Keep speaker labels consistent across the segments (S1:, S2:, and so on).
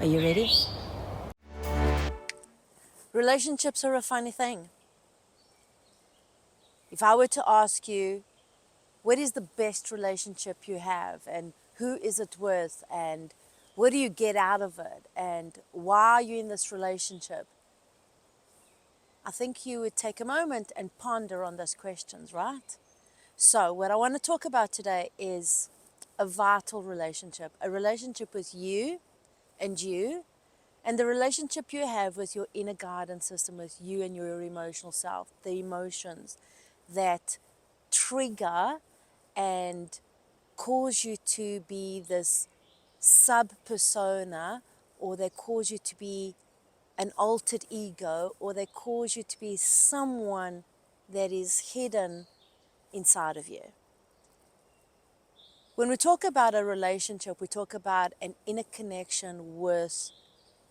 S1: Are you ready? Relationships are a funny thing. If I were to ask you, what is the best relationship you have, and who is it with, and what do you get out of it, and why are you in this relationship? I think you would take a moment and ponder on those questions, right? So what I want to talk about today is a vital relationship, a relationship with you, and the relationship you have with your inner guidance system, with you and your emotional self, the emotions that trigger and cause you to be this sub-persona, or they cause you to be an altered ego, or they cause you to be someone that is hidden inside of you. When we talk about a relationship, we talk about an inner connection with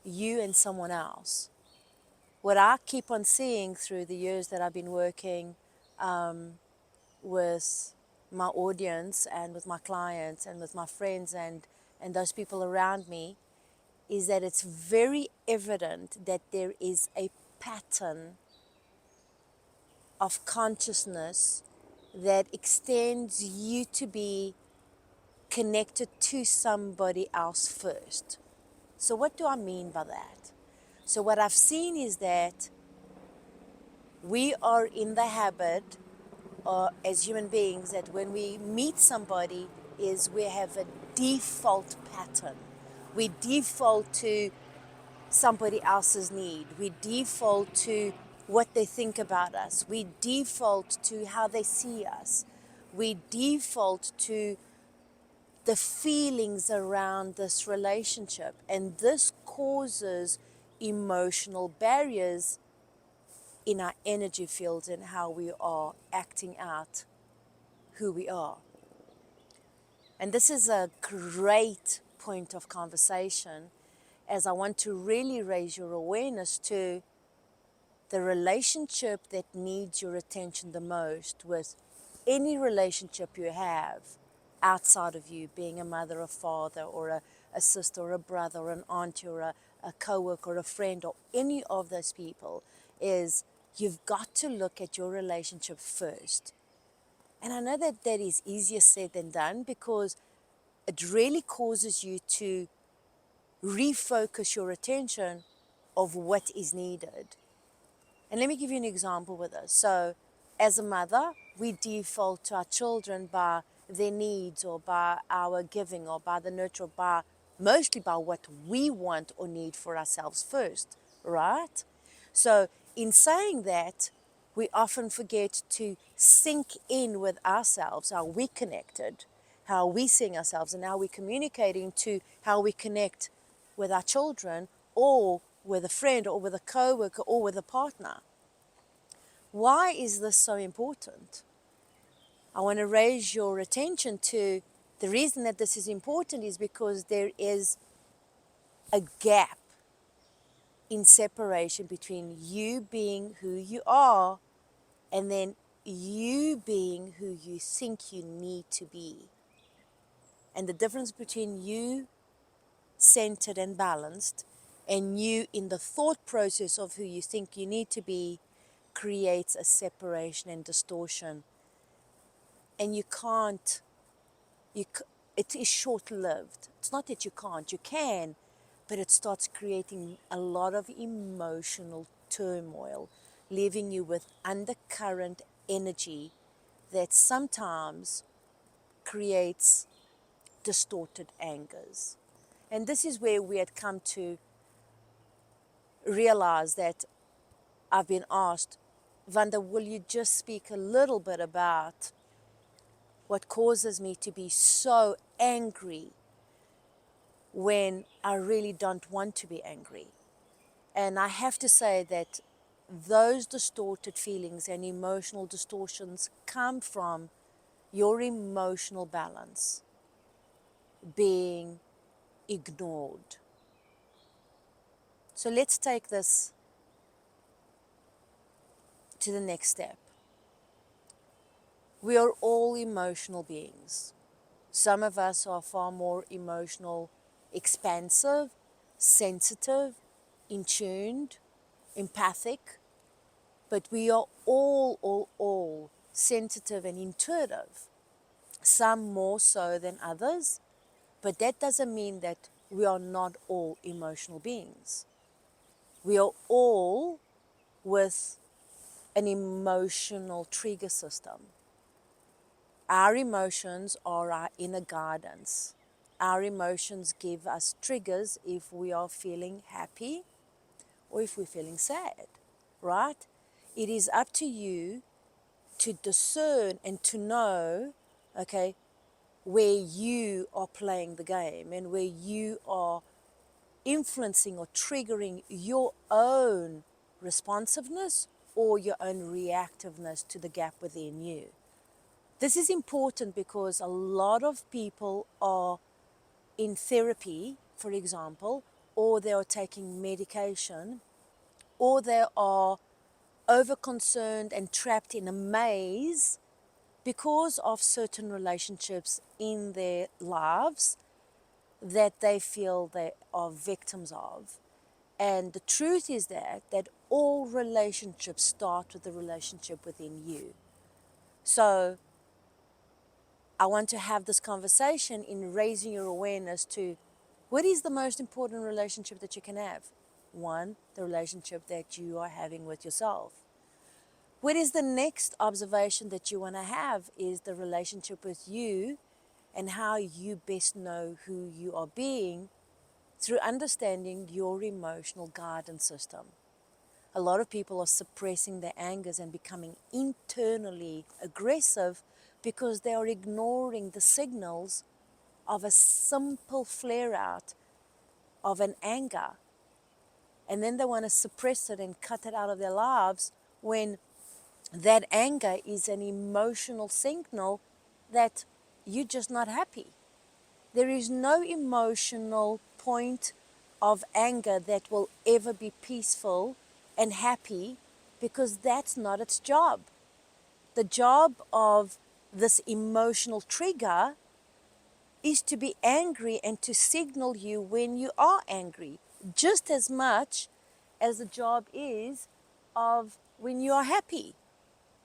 S1: you and someone else. What I keep on seeing through the years that I've been working with my audience and with my clients and with my friends and those people around me is that it's very evident that there is a pattern of consciousness that extends you to be connected to somebody else first. So what do I mean by that? So what I've seen is that we are in the habit as human beings that when we meet somebody is we have a default pattern. We default to somebody else's need. We default to what they think about us. We default to how they see us. We default to the feelings around this relationship. And this causes emotional barriers in our energy fields and how we are acting out who we are. And this is a great point of conversation, as I want to really raise your awareness to the relationship that needs your attention the most with any relationship you have outside of you, being a mother or father or a sister or a brother or an auntie or a co-worker or a friend or any of those people, is you've got to look at your relationship first. And I know that that is easier said than done, because it really causes you to refocus your attention of what is needed. And let me give you an example with this. So as a mother, we default to our children by their needs or by our giving or by the nurture, or mostly by what we want or need for ourselves first, right? So in saying that, we often forget to sink in with ourselves, how we connected, how we seeing ourselves, and how we communicating to how we connect with our children or with a friend or with a co-worker or with a partner. Why is this so important? I want to raise your attention to the reason that this is important is because there is a gap in separation between you being who you are and then you being who you think you need to be. And the difference between you centered and balanced and you in the thought process of who you think you need to be creates a separation and distortion. And you can't, it is short-lived. It's not that you can't, you can, but it starts creating a lot of emotional turmoil, leaving you with undercurrent energy that sometimes creates distorted angers. And this is where we had come to realize that I've been asked, Vanda, will you just speak a little bit about what causes me to be so angry when I really don't want to be angry? And I have to say that those distorted feelings and emotional distortions come from your emotional balance being ignored. So let's take this to the next step. We are all emotional beings. Some of us are far more emotional expansive. sensitive, in tuned, empathic, but we are all sensitive and intuitive, some more so than others, but that doesn't mean that we are not all emotional beings. We are all with an emotional trigger system. Our emotions are our inner guidance. Our emotions give us triggers if we are feeling happy or if we're feeling sad, right? It is up to you to discern and to know, okay, where you are playing the game and where you are influencing or triggering your own responsiveness or your own reactiveness to the gap within you. This is important because a lot of people are in therapy, for example, or they are taking medication, or they are over-concerned and trapped in a maze because of certain relationships in their lives that they feel they are victims of. And the truth is that all relationships start with the relationship within you. So I want to have this conversation in raising your awareness to what is the most important relationship that you can have? One, the relationship that you are having with yourself. What is the next observation that you want to have is the relationship with you and how you best know who you are being through understanding your emotional guidance system. A lot of people are suppressing their angers and becoming internally aggressive because they are ignoring the signals of a simple flare out of an anger. And then they want to suppress it and cut it out of their lives when that anger is an emotional signal that you're just not happy. There is no emotional point of anger that will ever be peaceful and happy because that's not its job. The job of this emotional trigger is to be angry and to signal you when you are angry, just as much as the job is of when you are happy.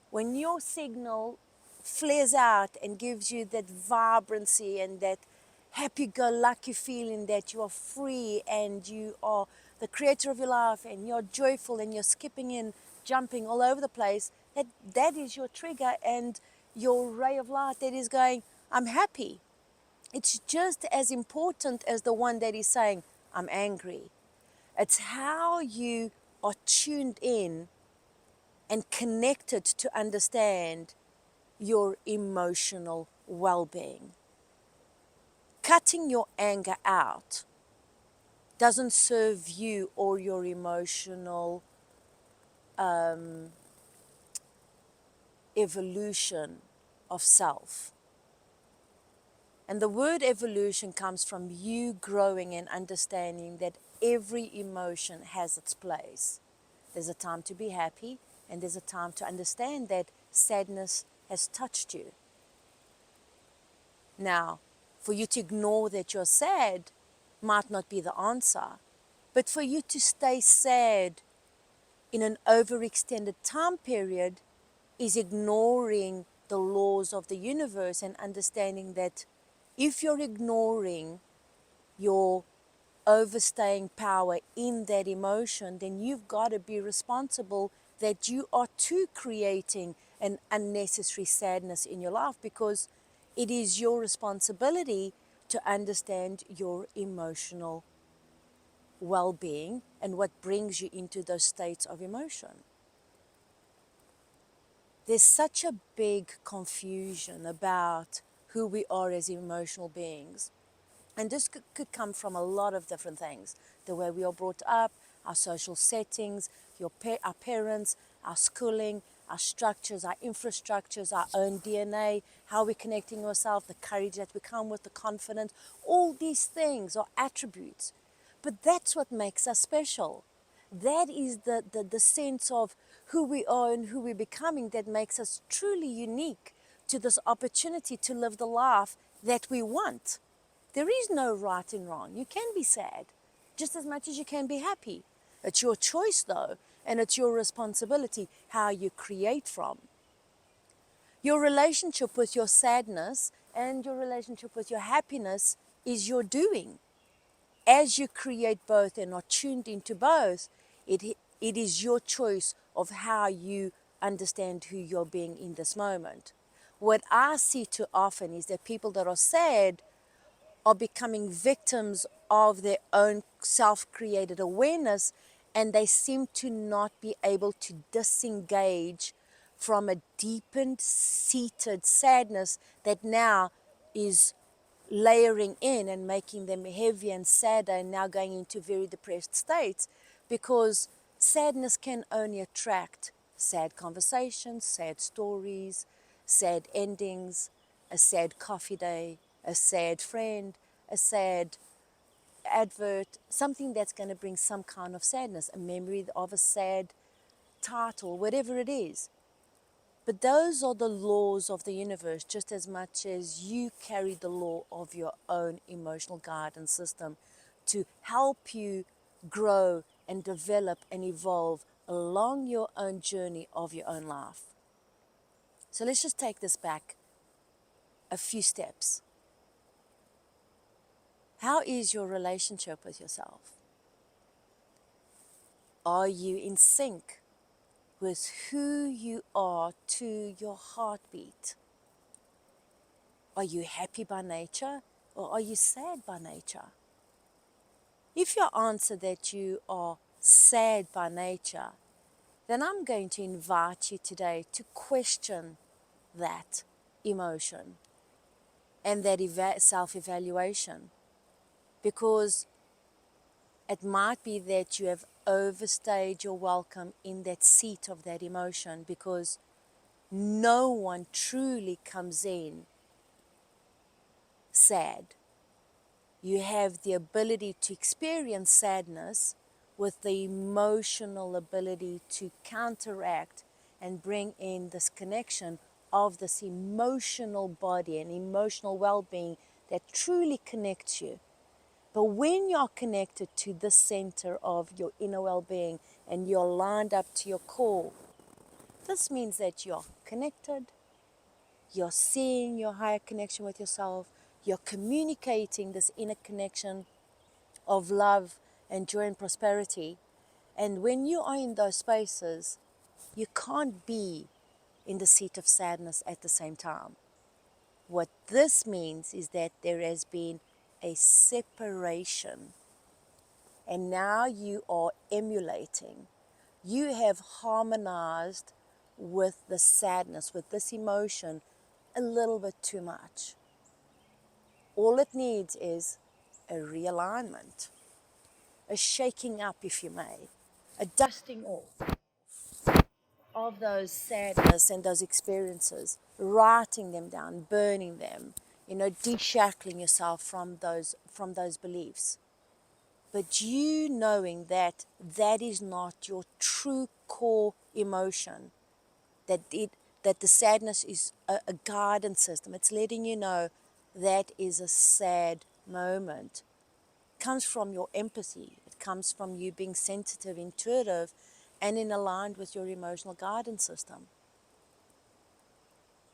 S1: When your signal flares out and gives you that vibrancy and that happy-go-lucky feeling that you are free and you are the creator of your life and you're joyful and you're skipping and jumping all over the place, that is your trigger and your ray of light that is going, I'm happy. It's just as important as the one that is saying, I'm angry. It's how you are tuned in and connected to understand your emotional well-being. Cutting your anger out doesn't serve you or your emotional evolution of self. And the word evolution comes from you growing and understanding that every emotion has its place. There's a time to be happy, and there's a time to understand that sadness has touched you. Now, for you to ignore that you're sad might not be the answer, but for you to stay sad in an overextended time period is ignoring the laws of the universe and understanding that if you're ignoring your overstaying power in that emotion, then you've got to be responsible that you are too creating an unnecessary sadness in your life because it is your responsibility to understand your emotional well-being and what brings you into those states of emotion. There's such a big confusion about who we are as emotional beings. And this could come from a lot of different things. The way we are brought up, our social settings, our parents, our schooling, our structures, our infrastructures, our own DNA, how we're connecting ourselves, the courage that we come with, the confidence. All these things are attributes. But that's what makes us special. That is the sense of who we are and who we're becoming that makes us truly unique to this opportunity to live the life that we want. There is no right and wrong. You can be sad. just as much as you can be happy. It's your choice though, and it's your responsibility how you create from. Your relationship with your sadness and your relationship with your happiness is your doing. As you create both and are tuned into both, it is your choice of how you understand who you're being in this moment. What I see too often is that people that are sad are becoming victims of their own self-created awareness, and they seem to not be able to disengage from a deepened, seated sadness that now is layering in and making them heavier and sadder, and now going into very depressed states, because sadness can only attract sad conversations, sad stories, sad endings, a sad coffee day, a sad friend, a sad advert, something that's going to bring some kind of sadness, a memory of a sad title, whatever it is. But those are the laws of the universe, just as much as you carry the law of your own emotional guidance system to help you grow and develop and evolve along your own journey of your own life. So let's just take this back a few steps. How is your relationship with yourself? Are you in sync with who you are to your heartbeat? Are you happy by nature, or are you sad by nature? If you answer that you are sad by nature, then I'm going to invite you today to question that emotion and that self-evaluation, because it might be that you have overstayed your welcome in that seat of that emotion, because no one truly comes in sad. You have the ability to experience sadness with the emotional ability to counteract and bring in this connection of this emotional body and emotional well-being that truly connects you. But when you're connected to the center of your inner well-being and you're lined up to your core, this means that you're connected, you're seeing your higher connection with yourself, you're communicating this inner connection of love and joy and prosperity. And when you are in those spaces, you can't be in the seat of sadness at the same time. What this means is that there has been a separation, and now you are emulating. You have harmonized with the sadness, with this emotion, a little bit too much. All it needs is a realignment, a shaking up, if you may, a dusting off of those sadness and those experiences, writing them down, burning them, de-shackling yourself from those beliefs. But you knowing that that is not your true core emotion, that the sadness is a guidance system. It's letting you know that is a sad moment. It comes from your empathy. It comes from you being sensitive, intuitive, and in aligned with your emotional guidance system.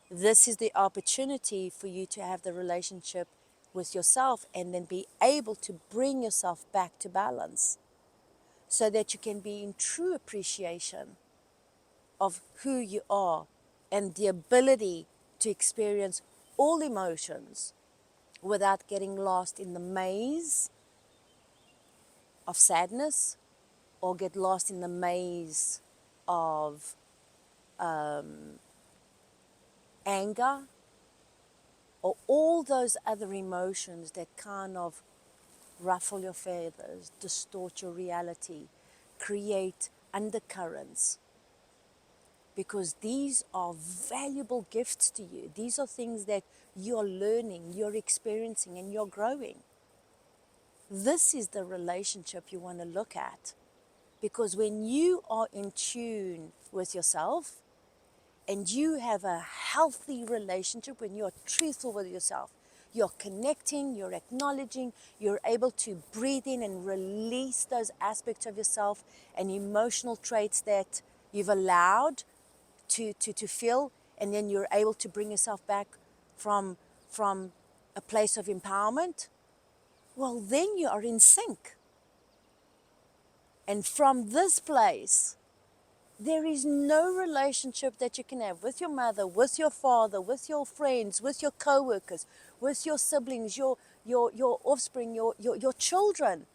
S1: This is the opportunity for you to have the relationship with yourself and then be able to bring yourself back to balance so that you can be in true appreciation of who you are and the ability to experience all emotions without getting lost in the maze of sadness or get lost in the maze of anger or all those other emotions that kind of ruffle your feathers, distort your reality, create undercurrents. Because these are valuable gifts to you. These are things that you're learning, you're experiencing, and you're growing. This is the relationship you want to look at. Because when you are in tune with yourself and you have a healthy relationship, when you're truthful with yourself, you're connecting, you're acknowledging, you're able to breathe in and release those aspects of yourself and emotional traits that you've allowed to feel, and then you're able to bring yourself back from a place of empowerment. Well, then you are in sync. And from this place, there is no relationship that you can have with your mother, with your father, with your friends, with your co-workers, with your siblings, your offspring, your children,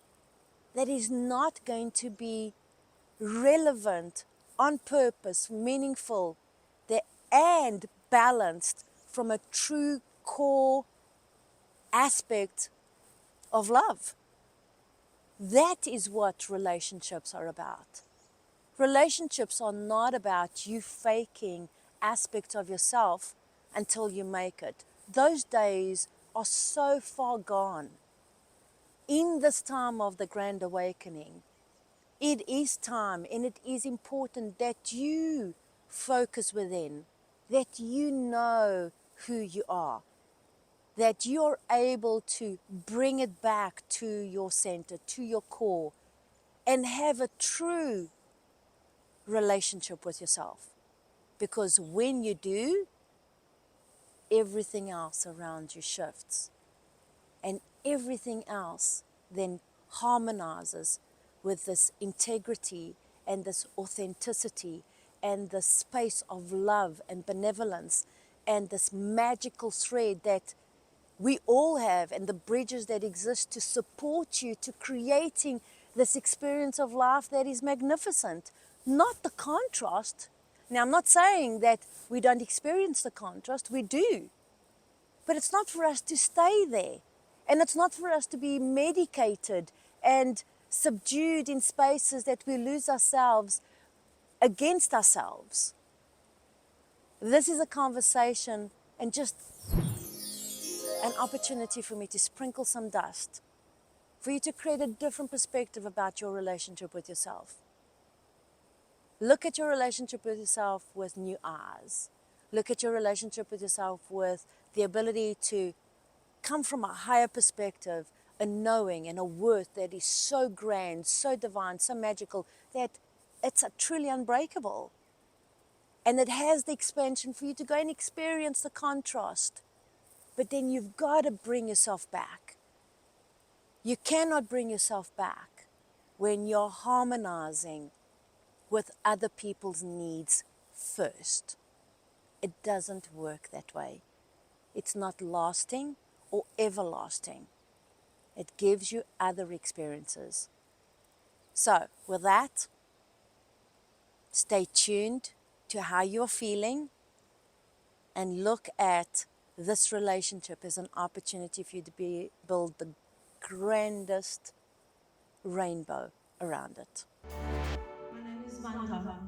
S1: that is not going to be relevant, on purpose, meaningful, and balanced from a true core aspect of love. That is what relationships are about. Relationships are not about you faking aspects of yourself until you make it. Those days are so far gone. In this time of the Grand Awakening, it is time and it is important that you focus within, that you know who you are, that you're able to bring it back to your center, to your core, and have a true relationship with yourself. Because when you do, everything else around you shifts. And everything else then harmonizes with this integrity and this authenticity and the space of love and benevolence and this magical thread that we all have, and the bridges that exist to support you to creating this experience of life that is magnificent, not the contrast. Now, I'm not saying that we don't experience the contrast, we do. But it's not for us to stay there. And it's not for us to be medicated and subdued in spaces that we lose ourselves against ourselves. This is a conversation and just an opportunity for me to sprinkle some dust, for you to create a different perspective about your relationship with yourself. Look at your relationship with yourself with new eyes. Look at your relationship with yourself with the ability to come from a higher perspective, a knowing and a worth that is so grand, so divine, so magical, that it's truly unbreakable. And it has the expansion for you to go and experience the contrast. But then you've got to bring yourself back. You cannot bring yourself back when you're harmonizing with other people's needs first. It doesn't work that way. It's not lasting or everlasting. It gives you other experiences. So, with that, stay tuned to how you're feeling and look at this relationship as an opportunity for you to build the grandest rainbow around it.
S2: My name is Vanda.